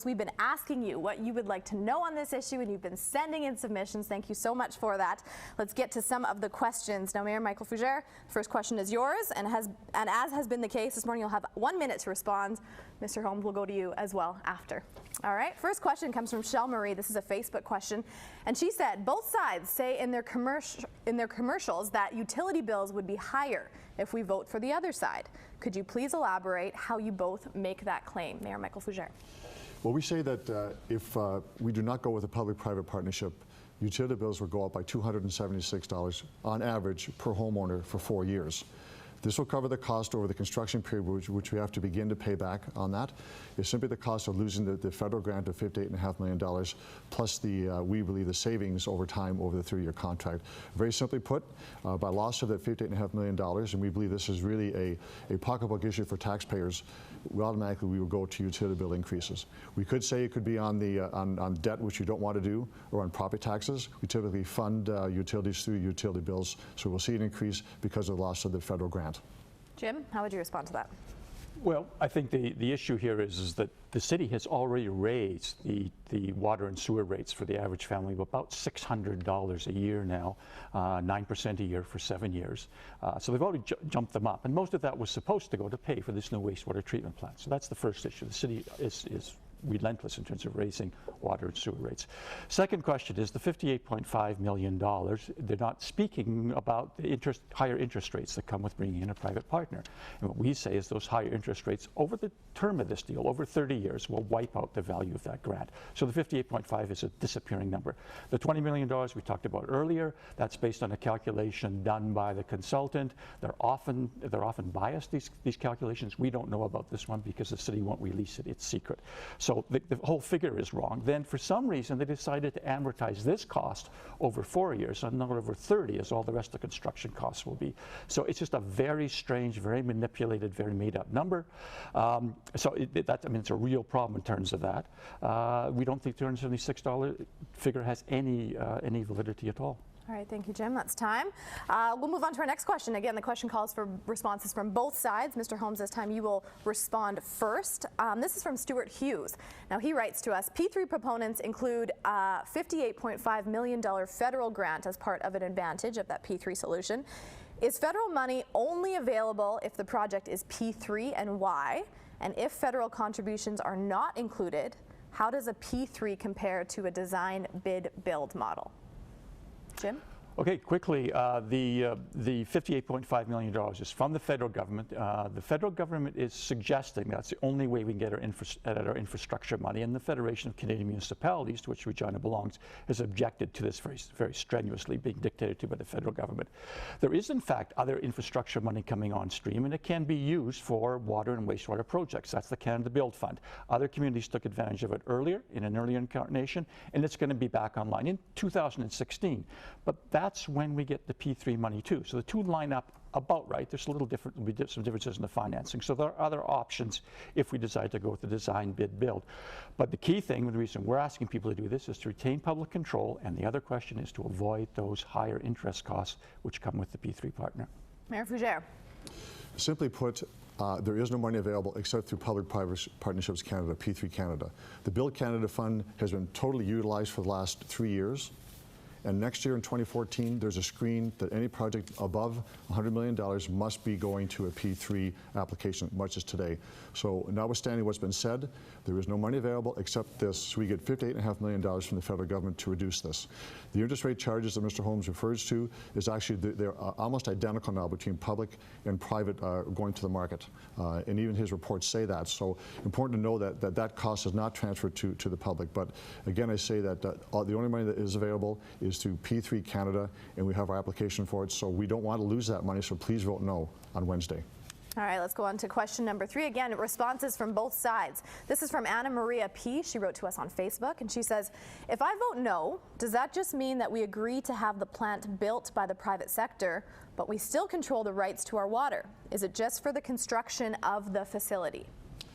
We've been asking you what you would like to know on this issue, and you've been sending in submissions. Thank you so much for that. Let's get to some of the questions. Now, Mayor Michael Fougere, the first question is yours, and as has been the case this morning, you'll have 1 minute to respond. Mr. Holmes will go to you as well after. All right, first question comes from Shell Marie. This is a Facebook question, and she said, both sides say in their commercials that utility bills would be higher if we vote for the other side. Could you please elaborate how you both make that claim? Mayor Michael Fougere. Well, we say that if we do not go with a public-private partnership, utility bills will go up by $276 on average per homeowner for 4 years. This will cover the cost over the construction period, which we have to begin to pay back on that. It's simply the cost of losing the federal grant of $58.5 million, plus we believe the savings over time over the 3-year contract. Very simply put, by loss of that $58.5 million, and we believe this is really a pocketbook issue for taxpayers, we will go to utility bill increases. We could say it could be on debt, which you don't want to do, or on property taxes. We typically fund utilities through utility bills, so we'll see an increase because of the loss of the federal grant. Jim, how would you respond to that? Well, I think the issue here is that the city has already raised the water and sewer rates for the average family of about $600 a year now, 9% a year for 7 years. So they've already jumped them up, and most of that was supposed to go to pay for this new wastewater treatment plant. So that's the first issue. The city is relentless in terms of raising water and sewer rates. Second question is the $58.5 million. They're not speaking about the higher interest rates that come with bringing in a private partner. And what we say is those higher interest rates over the term of this deal, over 30 years, will wipe out the value of that grant. So the 58.5 is a disappearing number. The $20 million we talked about earlier, that's based on a calculation done by the consultant. They're often biased, these calculations. We don't know about this one because the city won't release it. It's secret. So the whole figure is wrong. Then for some reason they decided to amortize this cost over 4 years and not over 30 as all the rest of the construction costs will be. So it's just a very strange, very manipulated, very made up number. So it's a real problem in terms of that. We don't think the $276 figure has any validity at all. All right, thank you, Jim. That's time. We'll move on to our next question. Again, the question calls for responses from both sides. Mr. Holmes, this time you will respond first. This is from Stuart Hughes. Now, he writes to us, P3 proponents include a $58.5 million federal grant as part of an advantage of that P3 solution. Is federal money only available if the project is P3, and why? And if federal contributions are not included, how does a P3 compare to a design bid build model? Jim? Okay, quickly, the $58.5 million is from the federal government. The federal government is suggesting that's the only way we can get our infrastructure money, and the Federation of Canadian Municipalities, to which Regina belongs, has objected to this very strenuously, being dictated to by the federal government. There is, in fact, other infrastructure money coming on stream, and it can be used for water and wastewater projects. That's the Canada Build Fund. Other communities took advantage of it earlier, in an earlier incarnation, and it's going to be back online in 2016. But that's when we get the P3 money too. So the two line up about right. There's a little different, some differences in the financing. So there are other options if we decide to go with the design bid build. But the key thing, the reason we're asking people to do this is to retain public control, and the other question is to avoid those higher interest costs which come with the P3 partner. Mayor Fougere. Simply put, there is no money available except through Public-Private Partnerships Canada, P3 Canada. The Build Canada Fund has been totally utilized for the last 3 years. And next year in 2014, there's a screen that any project above $100 million must be going to a P3 application, much as today. So notwithstanding what's been said, there is no money available except this. So we get $58.5 million from the federal government to reduce this. The interest rate charges that Mr. Holmes refers to is actually, they're almost identical now between public and private going to the market. And even his reports say that. So important to know that cost is not transferred to the public. But again, I say that the only money that is available is through P3 Canada, and we have our application for it, so we don't want to lose that money, so please vote no on Wednesday. All right, let's go on to question number 3. Again, responses from both sides. This is from Anna Maria P. She wrote to us on Facebook, and she says, if I vote no, does that just mean that we agree to have the plant built by the private sector, but we still control the rights to our water? Is it just for the construction of the facility?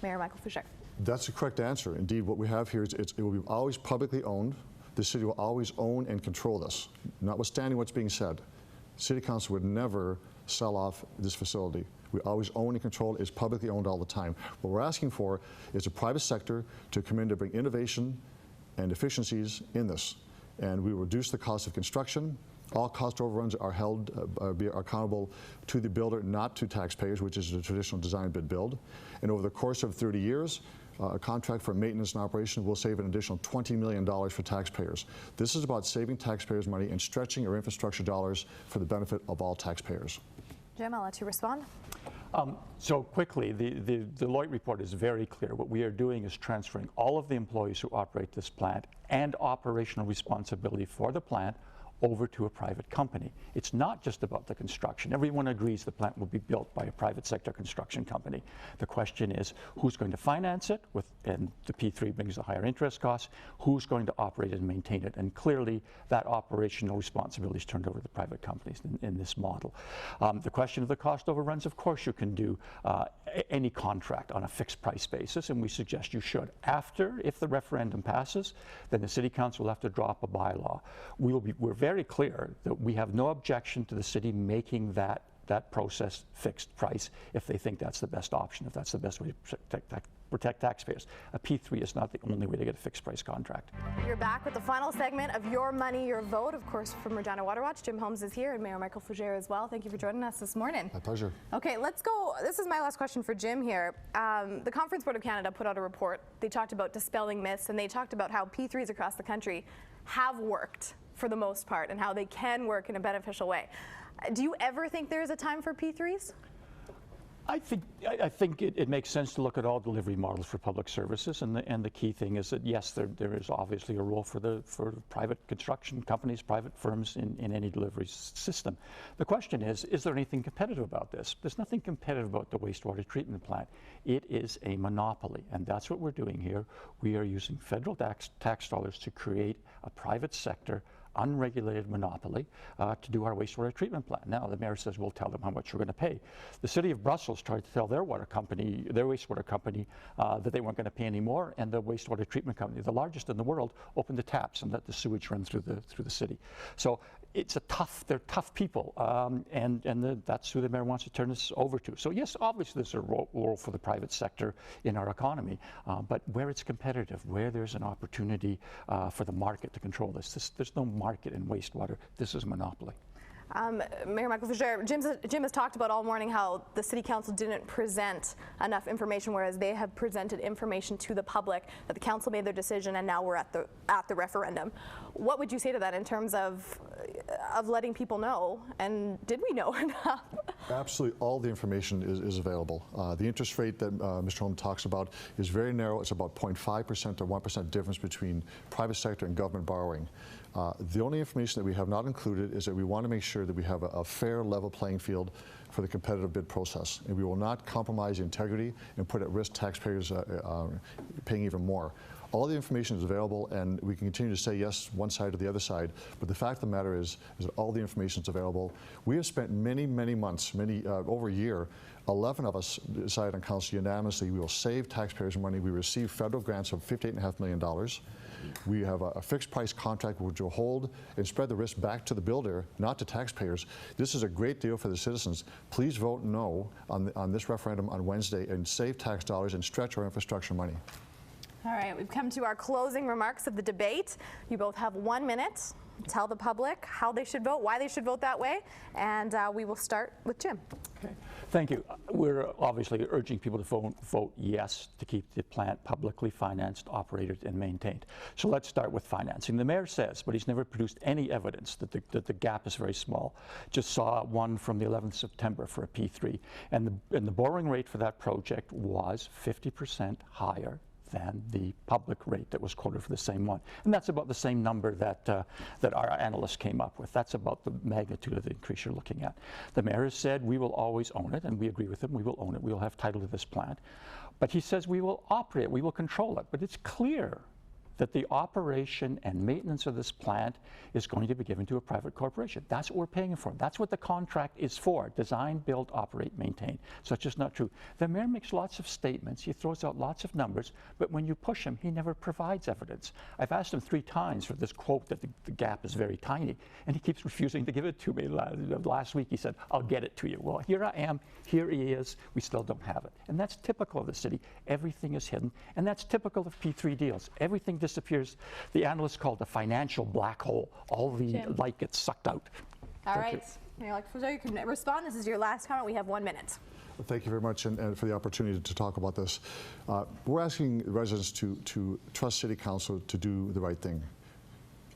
Mayor Michael Fougere. That's the correct answer. Indeed, what we have here is it will be always publicly owned. The city will always own and control this, notwithstanding what's being said. City Council would never sell off this facility. We always own and control it. It's publicly owned all the time. What we're asking for is the private sector to come in to bring innovation and efficiencies in this. And we reduce the cost of construction. All cost overruns are held, are accountable to the builder, not to taxpayers, which is a traditional design bid build. And over the course of 30 years, a contract for maintenance and operation will save an additional $20 million for taxpayers. This is about saving taxpayers money and stretching our infrastructure dollars for the benefit of all taxpayers. Jim, I'll let you respond. So quickly, the Deloitte report is very clear. What we are doing is transferring all of the employees who operate this plant and operational responsibility for the plant over to a private company. It's not just about the construction. Everyone agrees the plant will be built by a private sector construction company. The question is, who's going to finance it? And the P3 brings the higher interest costs. Who's going to operate and maintain it? And clearly, that operational responsibility is turned over to private companies in this model. The question of the cost overruns, of course, you can do any contract on a fixed price basis, and we suggest you should. After, if the referendum passes, then the City Council will have to draw up a bylaw. We're very clear that we have no objection to the city making that process fixed price if they think that's the best option, if that's the best way to protect taxpayers. A P3 is not the only way to get a fixed price contract. You're back with the final segment of Your Money, Your Vote. Of course, from Regina Water Watch, Jim Holmes is here and Mayor Michael Fougere as well. Thank you for joining us this morning. My pleasure. Okay, let's go. This is my last question for Jim here. The Conference Board of Canada put out a report. They talked about dispelling myths, and they talked about how P3s across the country have worked for the most part and how they can work in a beneficial way. Do you ever think there is a time for P3s? I think it makes sense to look at all delivery models for public services, and the key thing is that yes, there is obviously a role for private construction companies, private firms in any delivery system. The question is there anything competitive about this? There's nothing competitive about the wastewater treatment plant. It is a monopoly, and that's what we're doing here. We are using federal tax dollars to create a private sector unregulated monopoly to do our wastewater treatment plant. Now the mayor says we'll tell them how much we're going to pay. The city of Brussels tried to tell their wastewater company that they weren't going to pay any more, and the wastewater treatment company, the largest in the world, opened the taps and let the sewage run through the city. So they're tough people, and that's who the mayor wants to turn this over to. So yes, obviously there's a role for the private sector in our economy, but where it's competitive, where there's an opportunity for the market to control this, there's no market in wastewater. This is a monopoly. Mayor Michael Fougere, Jim has talked about all morning how the City Council didn't present enough information, whereas they have presented information to the public, that the Council made their decision and now we're at the referendum. What would you say to that in terms of letting people know, and did we know enough? Absolutely, all the information is available. The interest rate that Mr. Holmes talks about is very narrow. It's about 0.5% or 1% difference between private sector and government borrowing. The only information that we have not included is that we want to make sure that we have a fair, level playing field for the competitive bid process, and we will not compromise integrity and put at risk taxpayers paying even more. All the information is available, and we can continue to say yes, one side or the other side, but the fact of the matter is that all the information is available. We have spent many months, over a year, 11 of us decided on council unanimously we will save taxpayers money. We receive federal grants of $58.5 million. We have a fixed price contract which will hold and spread the risk back to the builder, not to taxpayers. This is a great deal for the citizens. Please vote no on this referendum on Wednesday and save tax dollars and stretch our infrastructure money. All right, we've come to our closing remarks of the debate. You both have 1 minute. Tell the public how they should vote, why they should vote that way, and we will start with Jim. Okay, thank you. We're obviously urging people to vote yes to keep the plant publicly financed, operated, and maintained. So let's start with financing. The mayor says, but he's never produced any evidence that the gap is very small. Just saw one from the 11th of September for a P3, and the borrowing rate for that project was 50% higher than the public rate that was quoted for the same one. And that's about the same number that our analysts came up with. That's about the magnitude of the increase you're looking at. The mayor has said we will always own it, and we agree with him. We will own it. We will have title to this plant. But he says we will operate it. We will control it. But it's clear that the operation and maintenance of this plant is going to be given to a private corporation. That's what we're paying for. That's what the contract is for: design, build, operate, maintain. So it's just not true. The mayor makes lots of statements. He throws out lots of numbers, but when you push him, he never provides evidence. I've asked him 3 times for this quote that the gap is very tiny, and he keeps refusing to give it to me. Last week he said, "I'll get it to you." Well, here I am. Here he is. We still don't have it. And that's typical of the city. Everything is hidden, and that's typical of P3 deals. Everything disappears. The analysts call it a financial black hole. All the light gets sucked out. All right. Mayor Fougere, you can respond. This is your last comment. We have 1 minute. Well, thank you very much and for the opportunity to talk about this. We're asking residents to trust City Council to do the right thing.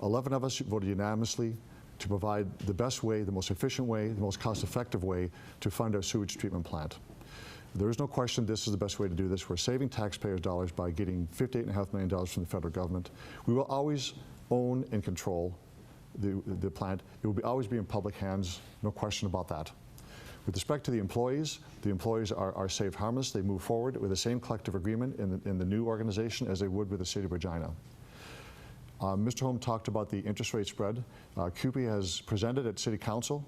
11 of us voted unanimously to provide the best way, the most efficient way, the most cost-effective way to fund our sewage treatment plant. There is no question this is the best way to do this. We're saving taxpayers' dollars by getting $58.5 million from the federal government. We will always own and control the plant. It will always be in public hands, no question about that. With respect to the employees are saved harmless. They move forward with the same collective agreement in the new organization as they would with the City of Regina. Mr. Holm talked about the interest rate spread. CUPE has presented at City Council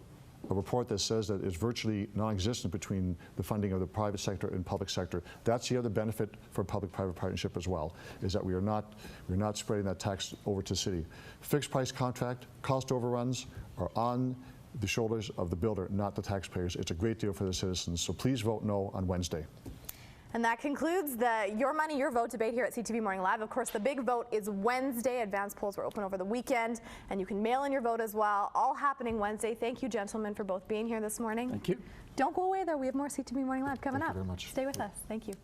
a report that says that it's virtually non-existent between the funding of the private sector and public sector. That's the other benefit for public-private partnership as well, is that we're not spreading that tax over to the city. Fixed price contract, cost overruns are on the shoulders of the builder, not the taxpayers. It's a great deal for the citizens, so please vote no on Wednesday. And that concludes the Your Money, Your Vote debate here at CTV Morning Live. Of course, the big vote is Wednesday. Advance polls were open over the weekend, and you can mail in your vote as well. All happening Wednesday. Thank you, gentlemen, for both being here this morning. Thank you. Don't go away, though. We have more CTV Morning Live coming up. Thank you very much. Stay with us. Thank you.